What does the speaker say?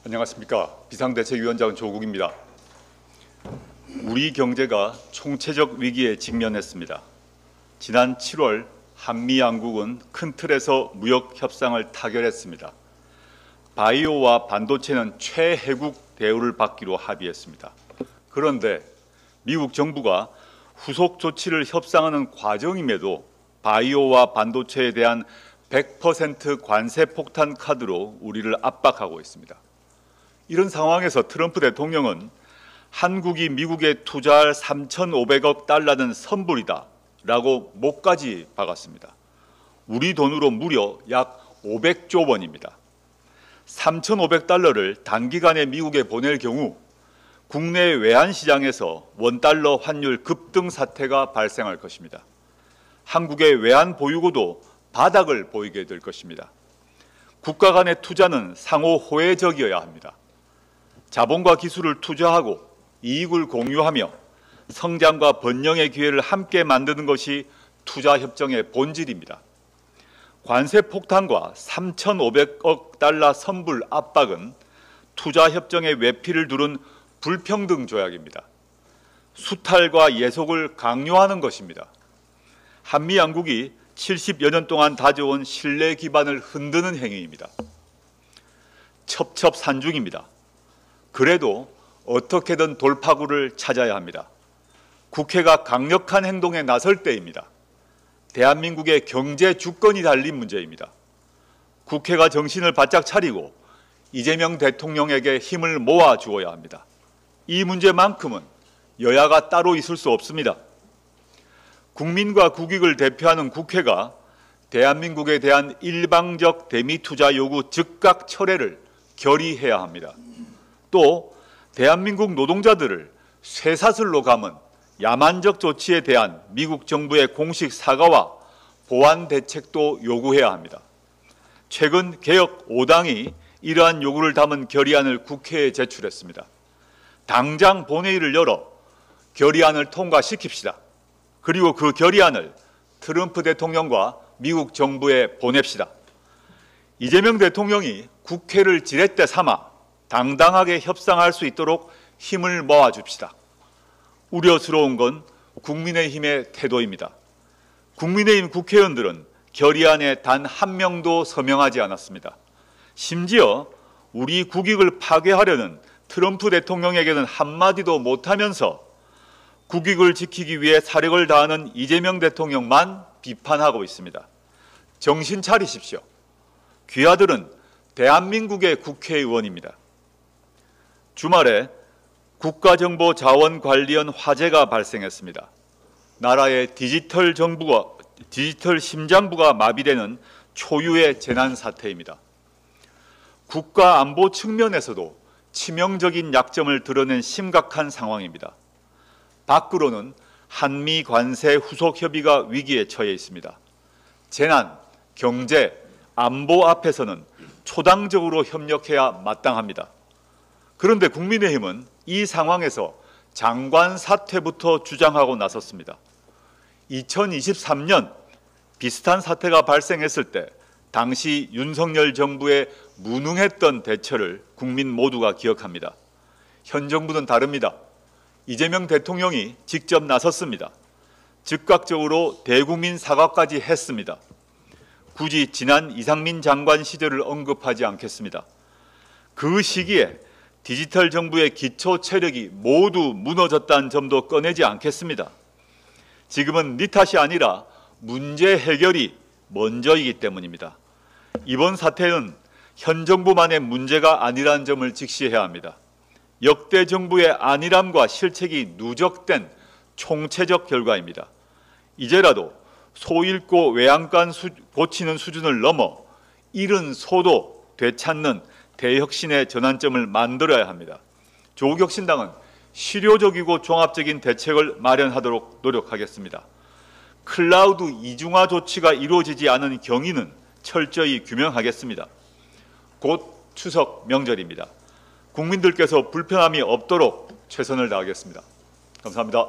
안녕하십니까. 비상대책위원장 조국입니다. 우리 경제가 총체적 위기에 직면했습니다. 지난 7월 한미 양국은 큰 틀에서 무역 협상을 타결했습니다. 바이오와 반도체는 최혜국 대우를 받기로 합의했습니다. 그런데 미국 정부가 후속 조치를 협상하는 과정임에도 바이오와 반도체에 대한 100% 관세 폭탄 카드로 우리를 압박하고 있습니다. 이런 상황에서 트럼프 대통령은 한국이 미국에 투자할 3,500억 달러는 선불이다 라고 목까지 박았습니다. 우리 돈으로 무려 약 500조 원입니다. 3,500달러를 단기간에 미국에 보낼 경우 국내 외환시장에서 원달러 환율 급등 사태가 발생할 것입니다. 한국의 외환 보유고도 바닥을 보이게 될 것입니다. 국가 간의 투자는 상호 호혜적이어야 합니다. 자본과 기술을 투자하고 이익을 공유하며 성장과 번영의 기회를 함께 만드는 것이 투자협정의 본질입니다. 관세 폭탄과 3,500억 달러 선불 압박은 투자협정의 외피를 두른 불평등 조약입니다. 수탈과 예속을 강요하는 것입니다. 한미 양국이 70여 년 동안 다져온 신뢰 기반을 흔드는 행위입니다. 첩첩산중입니다. 그래도 어떻게든 돌파구를 찾아야 합니다. 국회가 강력한 행동에 나설 때입니다. 대한민국의 경제 주권이 달린 문제입니다. 국회가 정신을 바짝 차리고 이재명 대통령에게 힘을 모아 주어야 합니다. 이 문제만큼은 여야가 따로 있을 수 없습니다. 국민과 국익을 대표하는 국회가 대한민국에 대한 일방적 대미투자 요구 즉각 철회를 결의해야 합니다. 또 대한민국 노동자들을 쇠사슬로 감은 야만적 조치에 대한 미국 정부의 공식 사과와 보완 대책도 요구해야 합니다. 최근 개혁 5당이 이러한 요구를 담은 결의안을 국회에 제출했습니다. 당장 본회의를 열어 결의안을 통과시킵시다. 그리고 그 결의안을 트럼프 대통령과 미국 정부에 보냅시다. 이재명 대통령이 국회를 지렛대 삼아 당당하게 협상할 수 있도록 힘을 모아줍시다. 우려스러운 건 국민의힘의 태도입니다. 국민의힘 국회의원들은 결의안에 단 한 명도 서명하지 않았습니다. 심지어 우리 국익을 파괴하려는 트럼프 대통령에게는 한마디도 못하면서 국익을 지키기 위해 사력을 다하는 이재명 대통령만 비판하고 있습니다. 정신 차리십시오. 귀하들은 대한민국의 국회의원입니다. 주말에 국가정보자원관리원 화재가 발생했습니다. 나라의 디지털 심장부가 마비되는 초유의 재난 사태입니다. 국가 안보 측면에서도 치명적인 약점을 드러낸 심각한 상황입니다. 밖으로는 한미 관세 후속 협의가 위기에 처해 있습니다. 재난, 경제, 안보 앞에서는 초당적으로 협력해야 마땅합니다. 그런데 국민의힘은 이 상황에서 장관 사퇴부터 주장하고 나섰습니다. 2023년 비슷한 사태가 발생했을 때 당시 윤석열 정부의 무능했던 대처를 국민 모두가 기억합니다. 현 정부는 다릅니다. 이재명 대통령이 직접 나섰습니다. 즉각적으로 대국민 사과까지 했습니다. 굳이 지난 이상민 장관 시절을 언급하지 않겠습니다. 그 시기에 디지털 정부의 기초 체력이 모두 무너졌다는 점도 꺼내지 않겠습니다. 지금은 네 탓이 아니라 문제 해결이 먼저이기 때문입니다. 이번 사태는 현 정부만의 문제가 아니라는 점을 직시해야 합니다. 역대 정부의 안일함과 실책이 누적된 총체적 결과입니다. 이제라도 소 잃고 외양간 고치는 수준을 넘어 잃은 소도 되찾는 대혁신의 전환점을 만들어야 합니다. 조국혁신당은 실효적이고 종합적인 대책을 마련하도록 노력하겠습니다. 클라우드 이중화 조치가 이루어지지 않은 경위는 철저히 규명하겠습니다. 곧 추석 명절입니다. 국민들께서 불편함이 없도록 최선을 다하겠습니다. 감사합니다.